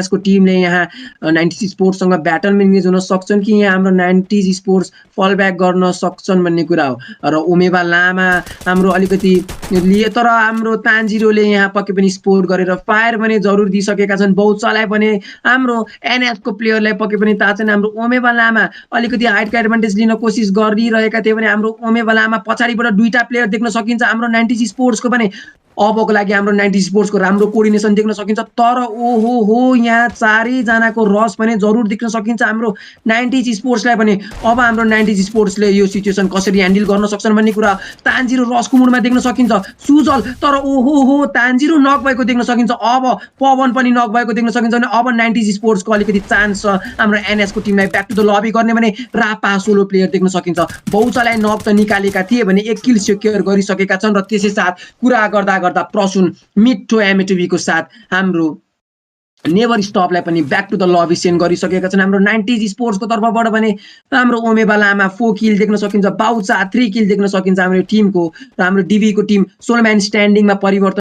को टिमले यहाँ 90s स्पोर्ट्ससँग ब्याटल मेनेज हुन सक्छन् कि यहाँ हाम्रो 90s स्पोर्ट्स फल ब्याक गर्न सक्छन् भन्ने कुरा हो। र उमेबा लामा हाम्रो अलिकति लिए तर हाम्रो तान्जिरोले यहाँ पक्कै पनि स्पोर गरेर फायर भने जरुर दिइसकेका छन्। बौचालाई भने हाम्रो एनएफ को प्लेयरलाई पक्कै पनि थाहा छैन। हाम्रो उमेबा लामा अलिकति हाइटको एडभान्टेज लिन कोसिस गरिरहेका थिए भने हाम्रो उमेबा लामा पछाडिबाट दुईटा प्लेयर देख्न सकिन्छ। हाम्रो 90s स्पोर्ट्सको पनि अबको लागि हाम्रो 90 स्पोर्ट्सको राम्रो कोर्डिनेसन देख्न सकिन्छ। तर ओहो हो यहाँ चारैजनाको रस भने जरुर देख्न सकिन्छ हाम्रो 90s स्पोर्ट्सलाई पनि। अब हाम्रो 90s स्पोर्ट्सले यो सिचुएसन कसरी ह्यान्डल गर्न सक्छन् भन्ने कुरा तान्जिरो रसको मुडमा देख्न सकिन्छ। सुजल तर ओहो हो तान्जिरो नक भएको देख्न सकिन्छ। अब पवन पनि नक भएको देख्न सकिन्छ भने अब 90s स्पोर्ट्सको अलिकति चान्स छ हाम्रो एनएस को टिमलाई ब्याक टु द लबी गर्ने भने रापा सोलो प्लेयर देख्न सकिन्छ। बौचालाई नक त निकालेका थिए भने एक किल सेक्युर गरिसकेका छन् र त्यसै साथ कुरा गर्दा प्रसुन मिठो एमएटबी को साथ हाम्रो नेभर स्टपलाई पनि ब्याक टु द लबी सेन्ड गरिसकेका छन्। हाम्रो 90s स्पोर्ट्सको तर्फबाट भने हाम्रो उमेबा लामा 4 किल देख्न सकिन्छ। बाउचा 3 किल देख्न सकिन्छ हाम्रो टिमको र हाम्रो डिबी को टिम सोलम्यान स्ट्यान्डिङमा परिवर्तन